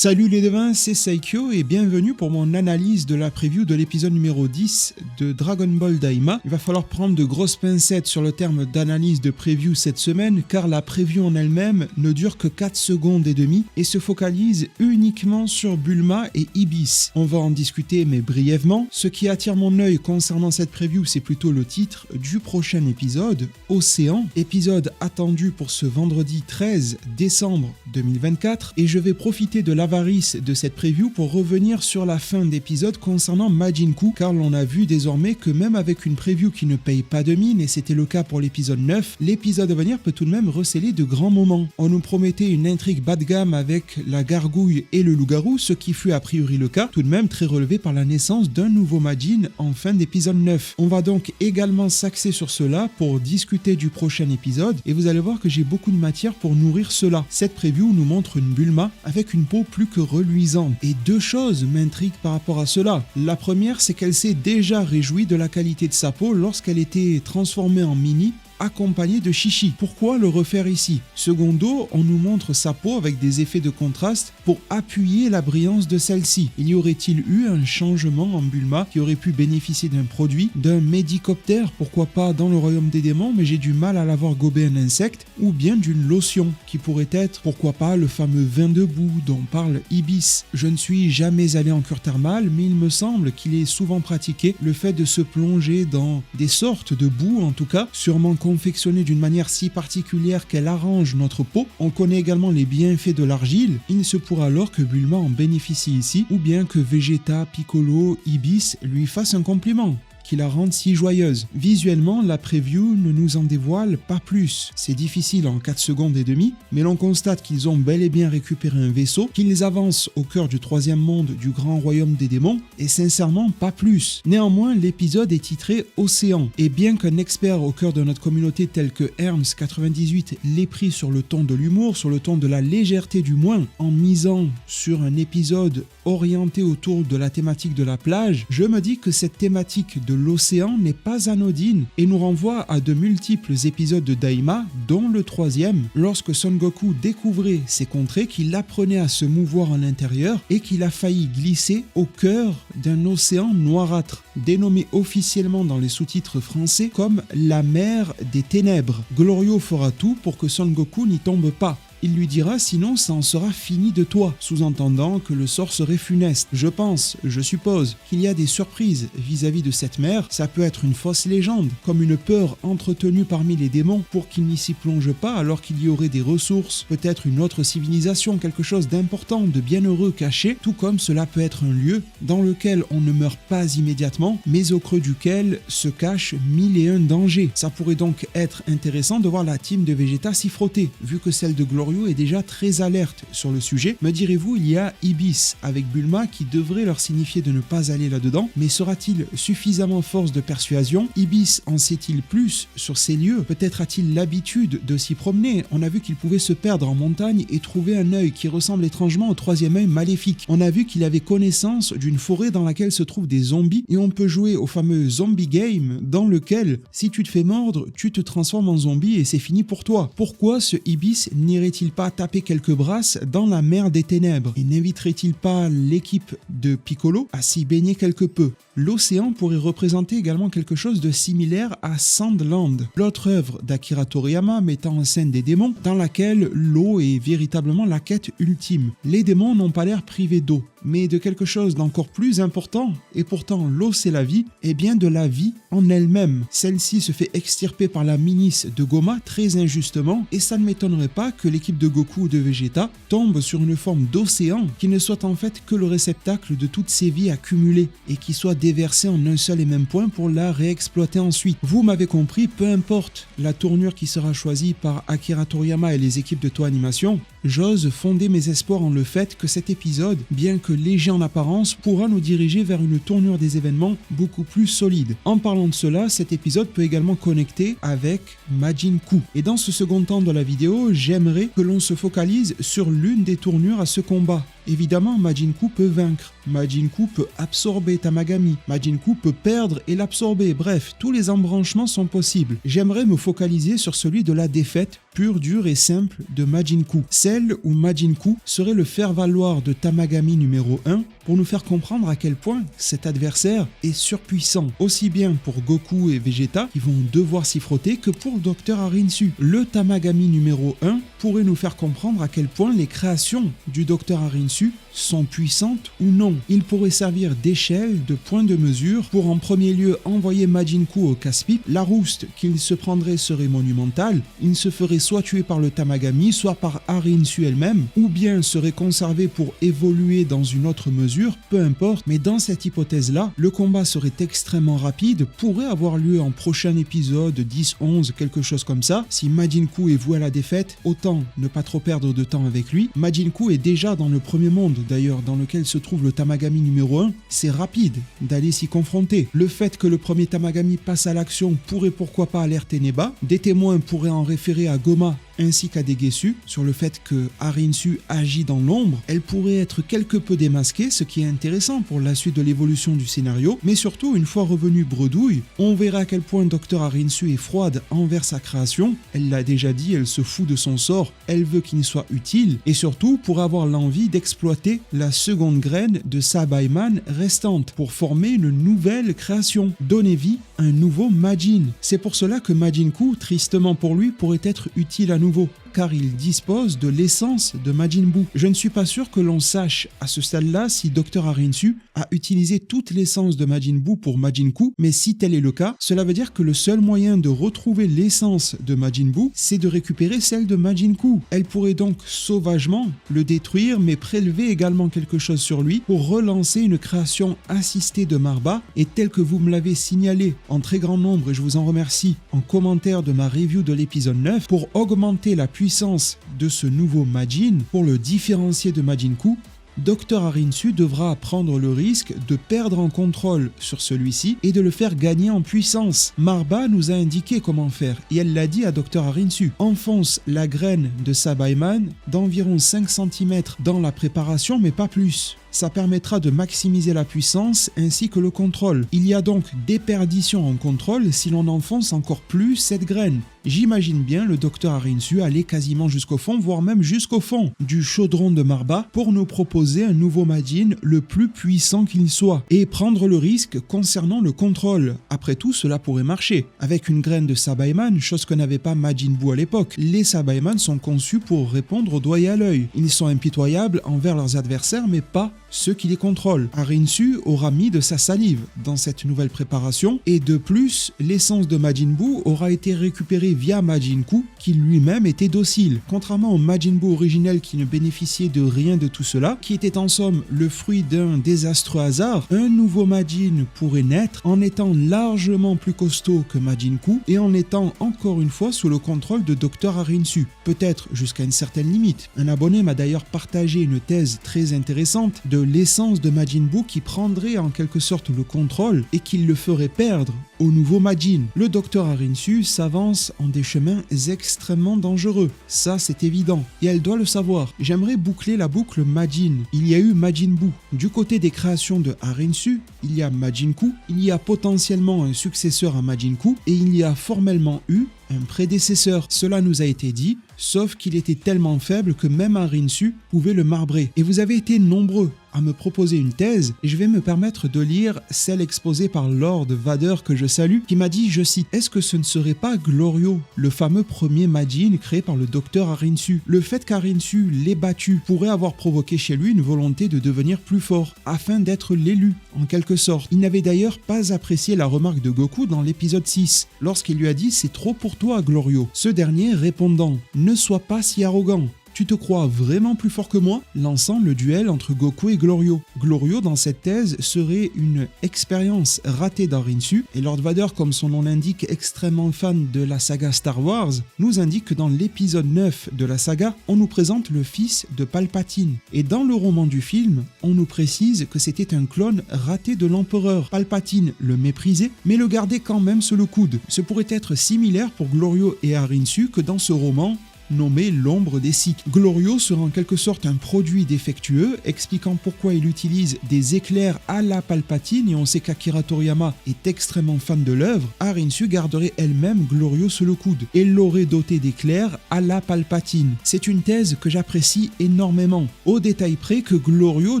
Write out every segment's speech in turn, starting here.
Salut les devins, c'est Saikyo et bienvenue pour mon analyse de la preview de l'épisode numéro 10 de Dragon Ball Daima. Il va falloir prendre de grosses pincettes sur le terme d'analyse de preview cette semaine car la preview en elle-même ne dure que 4 secondes et demie et se focalise uniquement sur Bulma et Ibis. On va en discuter mais brièvement. Ce qui attire mon œil concernant cette preview, c'est plutôt le titre du prochain épisode, Océan, épisode attendu pour ce vendredi 13 décembre 2024 et je vais profiter de l'avarice de cette preview pour revenir sur la fin d'épisode concernant Majin Buu car l'on a vu désormais que même avec une preview qui ne paye pas de mine, et c'était le cas pour l'épisode 9, l'épisode à venir peut tout de même recéler de grands moments. On nous promettait une intrigue bas de gamme avec la gargouille et le loup-garou, ce qui fut a priori le cas, tout de même très relevé par la naissance d'un nouveau Majin en fin d'épisode 9. On va donc également s'axer sur cela pour discuter du prochain épisode et vous allez voir que j'ai beaucoup de matière pour nourrir cela. Cette preview nous montre une Bulma avec une peau plus que reluisante. Et deux choses m'intriguent par rapport à cela. La première, c'est qu'elle s'est déjà réjouie de la qualité de sa peau lorsqu'elle était transformée en Mini, accompagné de Chi Chi. Pourquoi le refaire ici? Secondo, on nous montre sa peau avec des effets de contraste pour appuyer la brillance de celle-ci. Il y aurait-il eu un changement en Bulma qui aurait pu bénéficier d'un produit, d'un médicoptère, pourquoi pas dans le royaume des démons, mais j'ai du mal à l'avoir gobé un insecte, ou bien d'une lotion qui pourrait être, pourquoi pas, le fameux vin de boue dont parle Ibis. Je ne suis jamais allé en cure thermale, mais il me semble qu'il est souvent pratiqué le fait de se plonger dans des sortes de boue, en tout cas, sûrement confectionnée d'une manière si particulière qu'elle arrange notre peau. On connaît également les bienfaits de l'argile. Il se pourra alors que Bulma en bénéficie ici, ou bien que Vegeta, Piccolo, Ibis lui fassent un compliment qui la rende si joyeuse. Visuellement, la preview ne nous en dévoile pas plus. C'est difficile en 4 secondes et demie, mais l'on constate qu'ils ont bel et bien récupéré un vaisseau, qu'ils avancent au cœur du troisième monde du grand royaume des démons, et sincèrement pas plus. Néanmoins, l'épisode est titré Océan, et bien qu'un expert au cœur de notre communauté tel que Herms98 l'ait pris sur le ton de l'humour, sur le ton de la légèreté du moins, en misant sur un épisode orienté autour de la thématique de la plage, je me dis que cette thématique de l'océan n'est pas anodine et nous renvoie à de multiples épisodes de Daima, dont le troisième, lorsque Son Goku découvrait ces contrées, qu'il apprenait à se mouvoir en l'intérieur et qu'il a failli glisser au cœur d'un océan noirâtre, dénommé officiellement dans les sous-titres français comme la mer des ténèbres. Glorio fera tout pour que Son Goku n'y tombe pas. Il lui dira sinon ça en sera fini de toi, sous-entendant que le sort serait funeste. Je suppose qu'il y a des surprises vis-à-vis de cette mer. Ça peut être une fausse légende, comme une peur entretenue parmi les démons pour qu'ils n'y s'y plongent pas alors qu'il y aurait des ressources, peut-être une autre civilisation, quelque chose d'important, de bienheureux caché, tout comme cela peut être un lieu dans lequel on ne meurt pas immédiatement, mais au creux duquel se cachent 1001 dangers. Ça pourrait donc être intéressant de voir la team de Vegeta s'y frotter, vu que celle de Glorio est déjà très alerte sur le sujet. Me direz-vous, il y a Ibis avec Bulma qui devrait leur signifier de ne pas aller là-dedans, mais sera-t-il suffisamment force de persuasion? Ibis en sait-il plus sur ces lieux? Peut-être a-t-il l'habitude de s'y promener? On a vu qu'il pouvait se perdre en montagne et trouver un œil qui ressemble étrangement au troisième œil maléfique. On a vu qu'il avait connaissance d'une forêt dans laquelle se trouvent des zombies et on peut jouer au fameux zombie game dans lequel, si tu te fais mordre, tu te transformes en zombie et c'est fini pour toi. Pourquoi ce Ibis n'irait-il pas taper quelques brasses dans la mer des ténèbres et n'inviterait-il pas l'équipe de Piccolo à s'y baigner quelque peu? L'océan pourrait représenter également quelque chose de similaire à Sandland, l'autre œuvre d'Akira Toriyama mettant en scène des démons dans laquelle l'eau est véritablement la quête ultime. Les démons n'ont pas l'air privés d'eau, mais de quelque chose d'encore plus important, et pourtant l'eau c'est la vie, et bien de la vie en elle-même. Celle-ci se fait extirper par la milice de Goma très injustement, et ça ne m'étonnerait pas que l'équipe de Goku ou de Vegeta tombe sur une forme d'océan qui ne soit en fait que le réceptacle de toutes ces vies accumulées, et qui soit déversée en un seul et même point pour la réexploiter ensuite. Vous m'avez compris, peu importe la tournure qui sera choisie par Akira Toriyama et les équipes de Toei Animation, j'ose fonder mes espoirs en le fait que cet épisode, bien que léger en apparence, pourra nous diriger vers une tournure des événements beaucoup plus solide. En parlant de cela, cet épisode peut également connecter avec Majin Buu. Et dans ce second temps de la vidéo, j'aimerais que l'on se focalise sur l'une des tournures à ce combat. Évidemment, Majin-Buu peut vaincre, Majin-Buu peut absorber Tamagami, Majin-Buu peut perdre et l'absorber, bref, tous les embranchements sont possibles. J'aimerais me focaliser sur celui de la défaite pure, dure et simple de Majin-Buu, celle où Majin-Buu serait le faire-valoir de Tamagami numéro 1 pour nous faire comprendre à quel point cet adversaire est surpuissant, aussi bien pour Goku et Vegeta qui vont devoir s'y frotter que pour Dr Arinsu. Le Tamagami numéro 1 pourrait nous faire comprendre à quel point les créations du Dr Arinsu sont puissantes ou non. Il pourrait servir d'échelle, de point de mesure pour en premier lieu envoyer Majin-Buu au casse-pipe. La rouste qu'il se prendrait serait monumentale, il se ferait soit tuer par le Tamagami, soit par Arinsu elle-même, ou bien serait conservé pour évoluer dans une autre mesure, peu importe, mais dans cette hypothèse-là, le combat serait extrêmement rapide, pourrait avoir lieu en prochain épisode, 10, 11, quelque chose comme ça. Si Majin-Buu est voué à la défaite, autant ne pas trop perdre de temps avec lui. Majin-Buu est déjà dans le premier monde, d'ailleurs, dans lequel se trouve le Tamagami numéro 1, c'est rapide d'aller s'y confronter. Le fait que le premier Tamagami passe à l'action pourrait pourquoi pas alerter Neba. Des témoins pourraient en référer à Goma ainsi qu'à Degesu sur le fait que Arinsu agit dans l'ombre. Elle pourrait être quelque peu démasquée, ce qui est intéressant pour la suite de l'évolution du scénario, mais surtout, une fois revenue Bredouille, on verra à quel point Dr Arinsu est froide envers sa création. Elle l'a déjà dit, elle se fout de son sort, elle veut qu'il soit utile, et surtout pour avoir l'envie d'exploiter la seconde graine de Sabaiman restante pour former une nouvelle création, donner vie à un nouveau Majin. C'est pour cela que Majin-Buu, tristement pour lui, pourrait être utile à nouveau, car il dispose de l'essence de Majin-Buu. Je ne suis pas sûr que l'on sache à ce stade-là si Dr Arinsu a utilisé toute l'essence de Majin-Buu pour Majin-Buu, mais si tel est le cas, cela veut dire que le seul moyen de retrouver l'essence de Majin-Buu, c'est de récupérer celle de Majin-Buu. Elle pourrait donc sauvagement le détruire, mais prélever également quelque chose sur lui pour relancer une création assistée de Marba, et tel que vous me l'avez signalé en très grand nombre, et je vous en remercie, en commentaire de ma review de l'épisode 9, pour augmenter la puissance de ce nouveau Majin, pour le différencier de Majin-Buu, Dr Arinsu devra prendre le risque de perdre en contrôle sur celui-ci et de le faire gagner en puissance. Marba nous a indiqué comment faire et elle l'a dit à Dr Arinsu. Enfonce la graine de Sabaiman d'environ 5 cm dans la préparation mais pas plus. Ça permettra de maximiser la puissance ainsi que le contrôle. Il y a donc déperdition en contrôle si l'on enfonce encore plus cette graine. J'imagine bien le Dr Arinsu aller quasiment jusqu'au fond, voire même jusqu'au fond du chaudron de Marba pour nous proposer un nouveau Majin le plus puissant qu'il soit et prendre le risque concernant le contrôle. Après tout, cela pourrait marcher. Avec une graine de Sabaiman, chose que n'avait pas Majin-Buu à l'époque, les Sabaiman sont conçus pour répondre au doigt et à l'œil. Ils sont impitoyables envers leurs adversaires mais pas ceux qui les contrôlent. Arinsu aura mis de sa salive dans cette nouvelle préparation et de plus, l'essence de Majin-Buu aura été récupérée via Majin-Buu qui lui-même était docile. Contrairement au Majin-Buu originel qui ne bénéficiait de rien de tout cela, qui était en somme le fruit d'un désastreux hasard, un nouveau Majin pourrait naître en étant largement plus costaud que Majin-Buu et en étant encore une fois sous le contrôle de Dr Arinsu. Peut-être jusqu'à une certaine limite. Un abonné m'a d'ailleurs partagé une thèse très intéressante de l'essence de Majin-Buu qui prendrait en quelque sorte le contrôle et qui le ferait perdre au nouveau Majin. Le Dr Arinsu s'avance en des chemins extrêmement dangereux, ça c'est évident, et elle doit le savoir. J'aimerais boucler la boucle Majin. Il y a eu Majin-Buu. Du côté des créations de Arinsu, il y a Majin-Buu, il y a potentiellement un successeur à Majin-Buu, et il y a formellement eu un prédécesseur. Cela nous a été dit, sauf qu'il était tellement faible que même Arinsu pouvait le marbrer. Et vous avez été nombreux à me proposer une thèse, et je vais me permettre de lire celle exposée par Lord Vader que je salue, qui m'a dit, je cite, « Est-ce que ce ne serait pas Glorio, le fameux premier Majin créé par le docteur Arinsu? Le fait qu'Arinsu l'ait battu pourrait avoir provoqué chez lui une volonté de devenir plus fort, afin d'être l'élu, en quelque sorte. Il n'avait d'ailleurs pas apprécié la remarque de Goku dans l'épisode 6, lorsqu'il lui a dit « C'est trop pour toi, Glorio ». Ce dernier répondant « Ne sois pas si arrogant. Tu te crois vraiment plus fort que moi ?» lançant le duel entre Goku et Glorio. Glorio, dans cette thèse, serait une expérience ratée d'Arinsu, et Lord Vader, comme son nom l'indique, extrêmement fan de la saga Star Wars, nous indique que dans l'épisode 9 de la saga, on nous présente le fils de Palpatine. Et dans le roman du film, on nous précise que c'était un clone raté de l'empereur. Palpatine le méprisait, mais le gardait quand même sous le coude. Ce pourrait être similaire pour Glorio et Arinsu que dans ce roman, nommé l'ombre des Sith. Glorio sera en quelque sorte un produit défectueux, expliquant pourquoi il utilise des éclairs à la Palpatine, et on sait qu'Akira Toriyama est extrêmement fan de l'œuvre. Arinsu garderait elle-même Glorio sous le coude et l'aurait doté d'éclairs à la Palpatine. C'est une thèse que j'apprécie énormément, au détail près que Glorio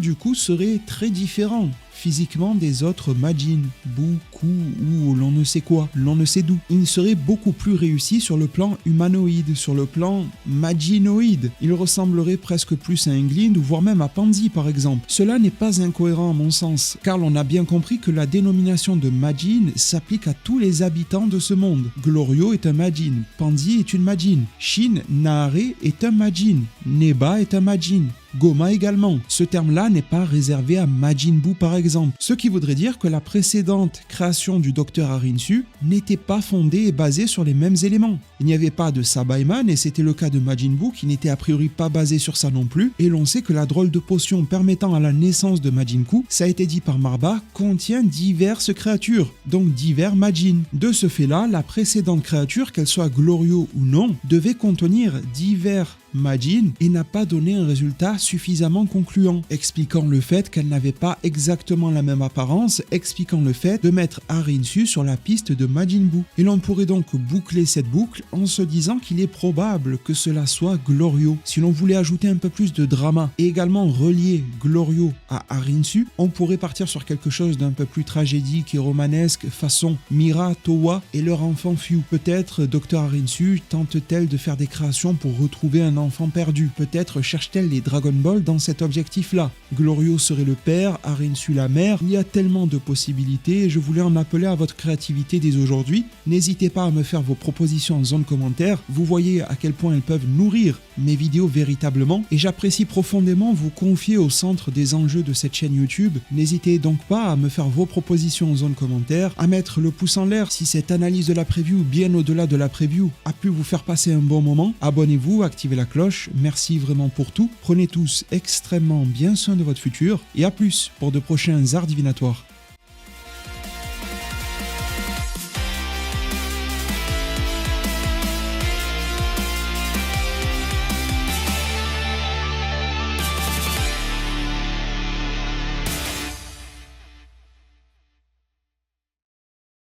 du coup serait très différent physiquement des autres Majin Buu, Ku ou l'on ne sait quoi, l'on ne sait d'où. Il serait beaucoup plus réussi sur le plan humanoïde, sur le plan Majinoïde. Il ressemblerait presque plus à un Glind ou voire même à Panzi par exemple. Cela n'est pas incohérent à mon sens, car l'on a bien compris que la dénomination de Majin s'applique à tous les habitants de ce monde. Glorio est un Majin, Panzi est une Majin, Shin Nare est un Majin, Neba est un Majin, Goma également. Ce terme-là n'est pas réservé à Majin Buu par exemple, ce qui voudrait dire que la précédente création du docteur Arinsu n'était pas fondée et basée sur les mêmes éléments. Il n'y avait pas de Sabaiman et c'était le cas de Majin Buu qui n'était a priori pas basé sur ça non plus, et l'on sait que la drôle de potion permettant à la naissance de Majin Ku, ça a été dit par Marba, contient diverses créatures, donc divers Majin. De ce fait-là, la précédente créature, qu'elle soit Glorio ou non, devait contenir divers Majin et n'a pas donné un résultat suffisamment concluant, expliquant le fait qu'elle n'avait pas exactement la même apparence, expliquant le fait de mettre Arinsu sur la piste de Majin Buu. Et l'on pourrait donc boucler cette boucle en se disant qu'il est probable que cela soit Glorio. Si l'on voulait ajouter un peu plus de drama et également relier Glorio à Arinsu, on pourrait partir sur quelque chose d'un peu plus tragédique et romanesque façon Mira, Towa et leur enfant Fu. Peut-être Dr Arinsu tente-t-elle de faire des créations pour retrouver un enfant perdu. Peut-être cherche-t-elle les Dragon Ball dans cet objectif-là. Glorio serait le père, Arinsu la mère. Il y a tellement de possibilités et je voulais en appeler à votre créativité dès aujourd'hui. N'hésitez pas à me faire vos propositions en zone commentaire. Vous voyez à quel point elles peuvent nourrir mes vidéos véritablement et j'apprécie profondément vous confier au centre des enjeux de cette chaîne YouTube. N'hésitez donc pas à me faire vos propositions en zone commentaire, à mettre le pouce en l'air si cette analyse de la preview, bien au-delà de la preview, a pu vous faire passer un bon moment. Abonnez-vous, activez la cloche, merci vraiment pour tout. Prenez tous extrêmement bien soin de votre futur et à plus pour de prochains arts divinatoires.